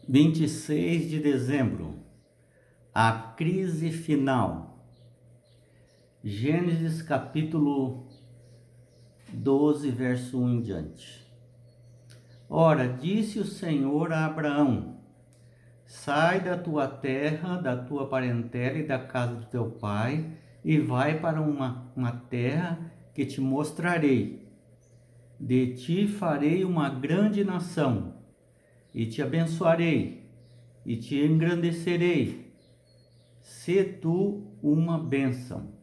26 de dezembro, a crise final. Gênesis capítulo 12, verso 1 em diante. Ora, disse o Senhor a Abraão: sai da tua terra, da tua parentela e da casa do teu pai, e vai para uma terra que te mostrarei. De ti farei uma grande nação, e te abençoarei, e te engrandecerei. Se tu uma bênção.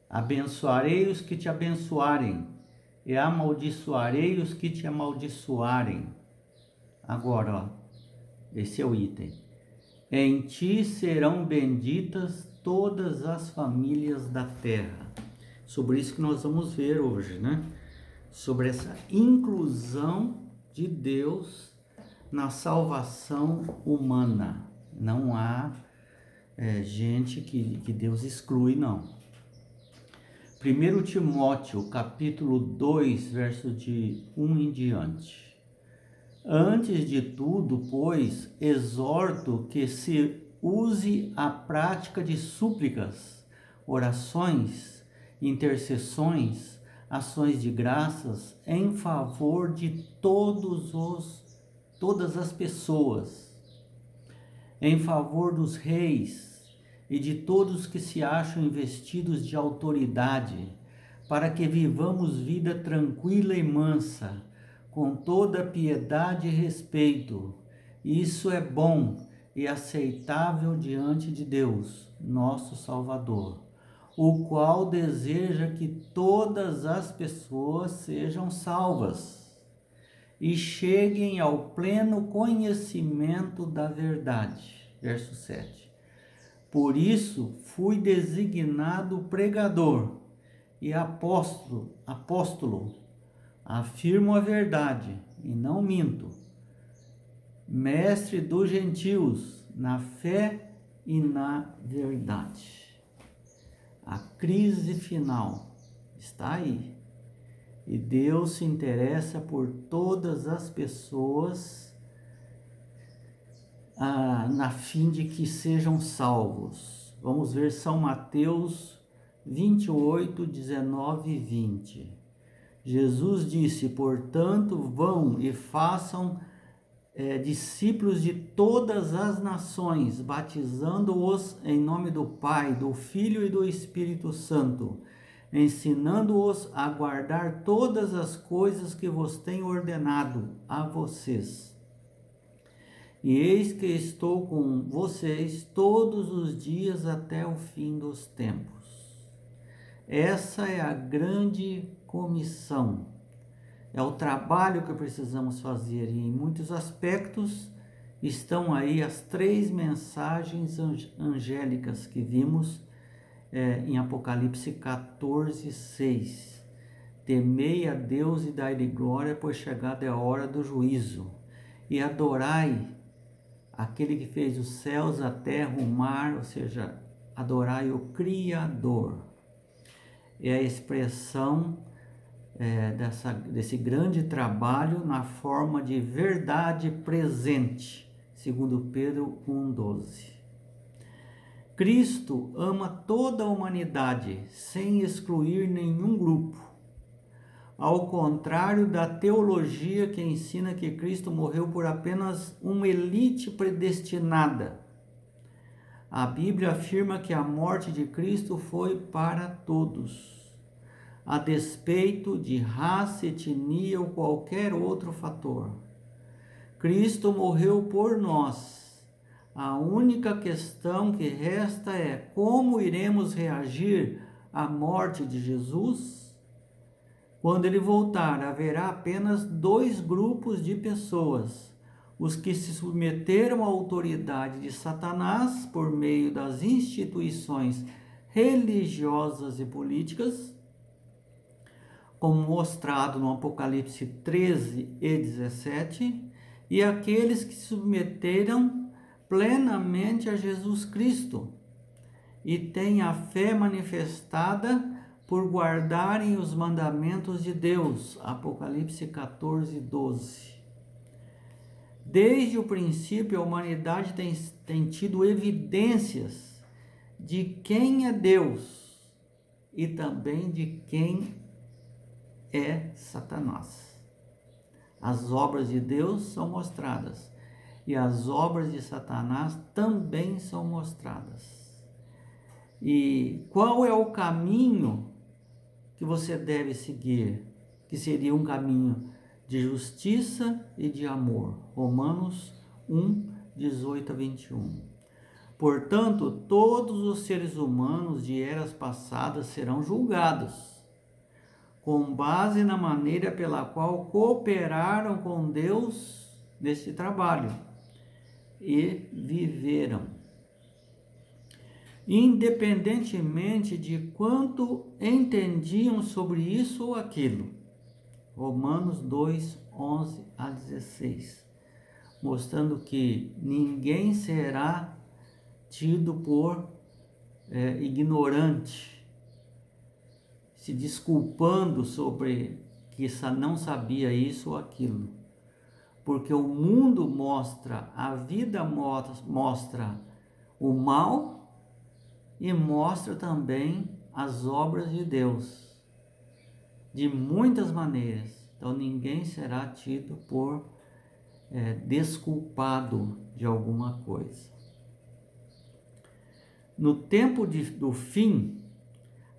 Abençoarei os que te abençoarem, e amaldiçoarei os que te amaldiçoarem. Agora, ó, esse é o item. Em ti serão benditas todas as famílias da terra. Sobre isso que nós vamos ver hoje, né? Sobre essa inclusão de Deus na salvação humana. Não há gente que Deus exclui, não. 1 Timóteo, capítulo 2, verso de 1 em diante. Antes de tudo, pois, exorto que se use a prática de súplicas, orações, intercessões, ações de graças em favor de todas as pessoas, em favor dos reis e de todos que se acham investidos de autoridade, para que vivamos vida tranquila e mansa, com toda piedade e respeito. Isso é bom e aceitável diante de Deus, nosso Salvador, o qual deseja que todas as pessoas sejam salvas e cheguem ao pleno conhecimento da verdade. Verso 7. Por isso fui designado pregador e apóstolo, afirmo a verdade e não minto, mestre dos gentios na fé e na verdade. A crise final está aí. E Deus se interessa por todas as pessoas na fim de que sejam salvos. Vamos ver São Mateus 28, 19 e 20. Jesus disse: portanto, vão e façam discípulos de todas as nações, batizando-os em nome do Pai, do Filho e do Espírito Santo, ensinando-os a guardar todas as coisas que vos tenho ordenado a vocês. E eis que estou com vocês todos os dias até o fim dos tempos. Essa é a grande comissão. É o trabalho que precisamos fazer, e em muitos aspectos estão aí as 3 mensagens angélicas que vimos em Apocalipse 14, 6. Temei a Deus e dai-lhe glória, pois chegada é a hora do juízo. E adorai aquele que fez os céus, a terra, o mar, ou seja, adorai o Criador. É a expressão desse grande trabalho na forma de verdade presente, segundo Pedro 1,12. Cristo ama toda a humanidade, sem excluir nenhum grupo. Ao contrário da teologia que ensina que Cristo morreu por apenas uma elite predestinada, a Bíblia afirma que a morte de Cristo foi para todos, a despeito de raça, etnia ou qualquer outro fator. Cristo morreu por nós. A única questão que resta é como iremos reagir à morte de Jesus? Quando ele voltar, haverá apenas 2 grupos de pessoas: os que se submeteram à autoridade de Satanás por meio das instituições religiosas e políticas, como mostrado no Apocalipse 13 e 17, e aqueles que se submeteram plenamente a Jesus Cristo e têm a fé manifestada por guardarem os mandamentos de Deus. Apocalipse 14, 12. Desde o princípio, a humanidade tem tido evidências de quem é Deus e também de quem é Satanás. As obras de Deus são mostradas e as obras de Satanás também são mostradas. E qual é o caminho que você deve seguir? Que seria um caminho de justiça e de amor. Romanos 1, 18 a 21. Portanto, todos os seres humanos de eras passadas serão julgados, com base na maneira pela qual cooperaram com Deus nesse trabalho e viveram, independentemente de quanto entendiam sobre isso ou aquilo. Romanos 2, 11 a 16, mostrando que ninguém será tido por ignorante, se desculpando sobre que não sabia isso ou aquilo, porque o mundo mostra, a vida mostra o mal e mostra também as obras de Deus, de muitas maneiras. Então ninguém será tido por desculpado de alguma coisa. No tempo do fim,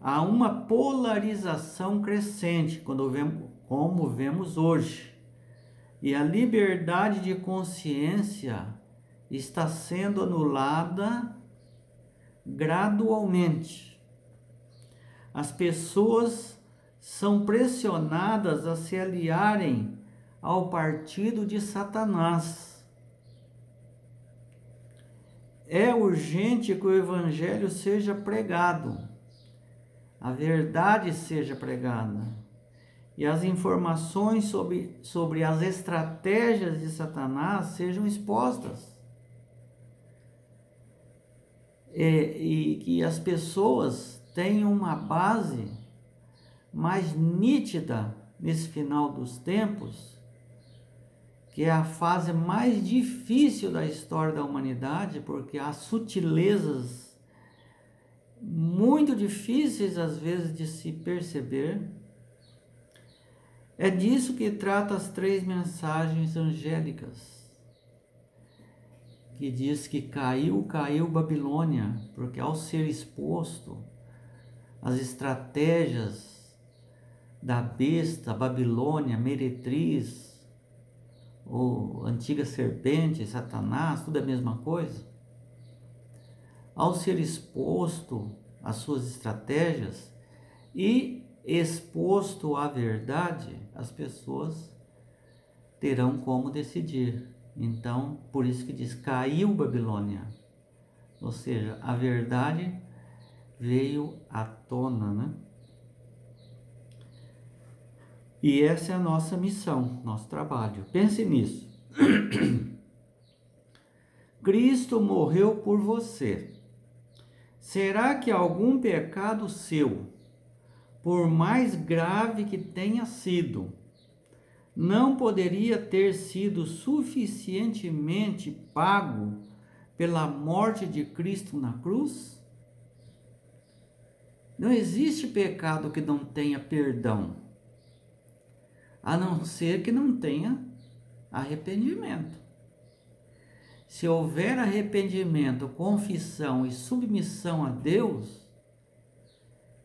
há uma polarização crescente, como vemos hoje, e a liberdade de consciência está sendo anulada gradualmente. As pessoas são pressionadas a se aliarem ao partido de Satanás. É urgente que o evangelho seja pregado, a verdade seja pregada, e as informações sobre as estratégias de Satanás sejam expostas. E que as pessoas tenham uma base mais nítida nesse final dos tempos, que é a fase mais difícil da história da humanidade, porque há sutilezas muito difíceis às vezes de se perceber. É disso que trata as 3 mensagens angélicas, que diz que caiu Babilônia, porque ao ser exposto as estratégias da besta, Babilônia, meretriz, ou antiga serpente, Satanás, tudo é a mesma coisa. Ao ser exposto às suas estratégias e exposto à verdade, as pessoas terão como decidir. Então, por isso que diz, caiu Babilônia. Ou seja, a verdade veio à tona, né? E essa é a nossa missão, nosso trabalho. Pense nisso. Cristo morreu por você. Será que algum pecado seu, por mais grave que tenha sido, não poderia ter sido suficientemente pago pela morte de Cristo na cruz? Não existe pecado que não tenha perdão, a não ser que não tenha arrependimento. Se houver arrependimento, confissão e submissão a Deus,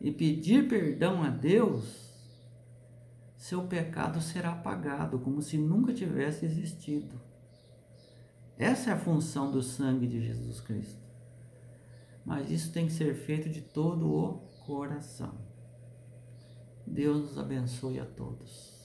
e pedir perdão a Deus, seu pecado será apagado, como se nunca tivesse existido. Essa é a função do sangue de Jesus Cristo. Mas isso tem que ser feito de todo o coração. Deus nos abençoe a todos.